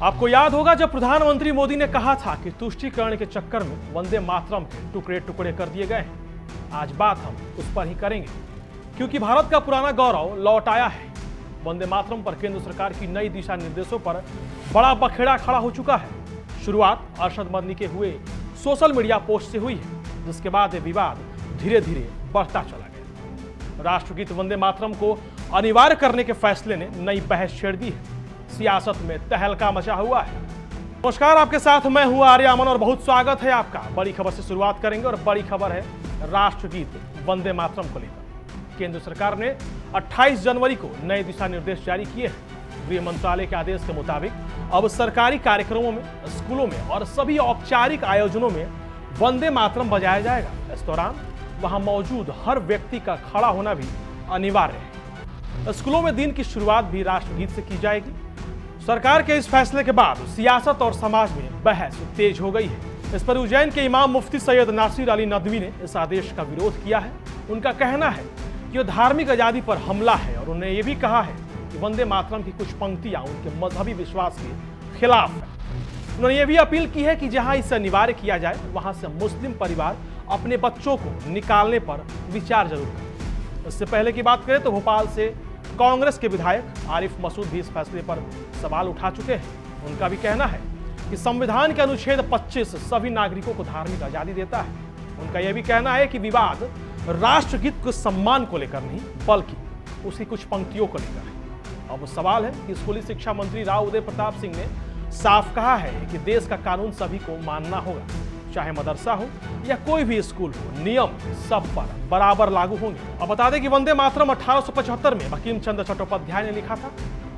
आपको याद होगा जब प्रधानमंत्री मोदी ने कहा था कि तुष्टीकरण के चक्कर में वंदे मातरम के टुकड़े टुकड़े कर दिए गए हैं। आज बात हम उस पर ही करेंगे क्योंकि भारत का पुराना गौरव लौट आया है। वंदे मातरम पर केंद्र सरकार की नई दिशा निर्देशों पर बड़ा बखेड़ा खड़ा हो चुका है। शुरुआत अरशद मदनी के हुए सोशल मीडिया पोस्ट से हुई है, जिसके बाद ये विवाद धीरे धीरे बढ़ता चला गया। राष्ट्रगीत वंदे मातरम को अनिवार्य करने के फैसले ने नई बहस छेड़ दी है। सियासत में तहलका मचा हुआ है। नमस्कार, आपके साथ मैं हूं आर्य अमन और बहुत स्वागत है आपका। बड़ी खबर से शुरुआत करेंगे और बड़ी खबर है राष्ट्रगीत वंदे मातरम को लेकर। केंद्र सरकार ने 28 जनवरी को नए दिशा निर्देश जारी किए हैं। गृह मंत्रालय के आदेश के मुताबिक अब सरकारी कार्यक्रमों में, स्कूलों में और सभी औपचारिक आयोजनों में वंदे मातरम बजाया जाएगा। इस दौरान वहां मौजूद हर व्यक्ति का खड़ा होना भी अनिवार्य है। स्कूलों में दिन की शुरुआत भी राष्ट्रगीत से की जाएगी। सरकार के इस फैसले के बाद सियासत और समाज में बहस तेज हो गई है। इस पर उज्जैन के इमाम मुफ्ती सैयद नासिर अली नदवी ने इस आदेश का विरोध किया है। उनका कहना है कि यह धार्मिक आजादी पर हमला है और उन्होंने ये भी कहा है कि वंदे मातरम की कुछ पंक्तियां उनके मजहबी विश्वास के खिलाफ है। उन्होंने ये भी अपील की है कि जहां इसे अनिवार्य किया जाए वहां से मुस्लिम परिवार अपने बच्चों को निकालने पर विचार जरूर करें। इससे पहले की बात करें तो भोपाल से कांग्रेस के विधायक आरिफ मसूद भी इस फैसले पर सवाल उठा चुके हैं। उनका भी कहना है कि संविधान के अनुच्छेद 25 सभी नागरिकों को धार्मिक आजादी देता है। उनका यह भी कहना है कि विवाद राष्ट्रगीत के सम्मान को लेकर नहीं बल्कि उसकी कुछ पंक्तियों को लेकर है। अब सवाल है कि स्कूली शिक्षा मंत्री राव उदय प्रताप सिंह ने साफ कहा है कि देश का कानून सभी को मानना होगा, चाहे मदरसा हो या कोई भी स्कूल हो, नियम सब पर बराबर लागू होंगे। अब बता दें कि वंदे मातरम 1875 में बंकिम चंद्र चट्टोपाध्याय ने लिखा था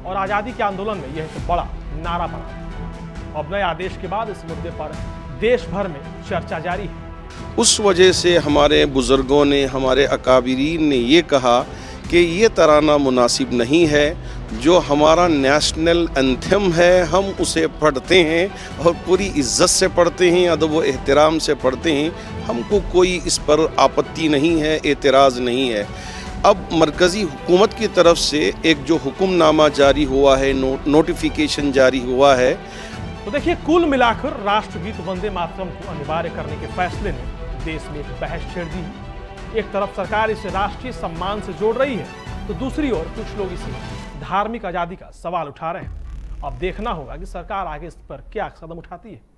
और आजादी के आंदोलन में यह एक बड़ा नारा बना। अब नए आदेश के बाद इस मुद्दे पर देश भर में चर्चा जारी है। उस वजह से हमारे बुजुर्गों ने, हमारे अकाबिरीन ने ये कहा कि ये तराना मुनासिब नहीं है। जो हमारा नेशनल एंथम है हम उसे पढ़ते हैं और पूरी इज्जत से पढ़ते हैं, अदब व एहतराम से पढ़ते हैं। हमको कोई इस पर आपत्ति नहीं है, एतराज़ नहीं है। अब मरकज़ी हुकूमत की तरफ से एक जो हुक्मनामा जारी हुआ है, नोटिफिकेशन जारी हुआ है। तो देखिए, कुल मिलाकर राष्ट्रगीत वंदे मातरम को अनिवार्य करने के फैसले ने देश में एक बहस छेड़ दी है। एक तरफ सरकार इसे राष्ट्रीय सम्मान से जोड़ रही है तो दूसरी ओर कुछ लोग इसे धार्मिक आजादी का सवाल उठा रहे हैं। अब देखना होगा कि सरकार आगे इस पर क्या कदम उठाती है।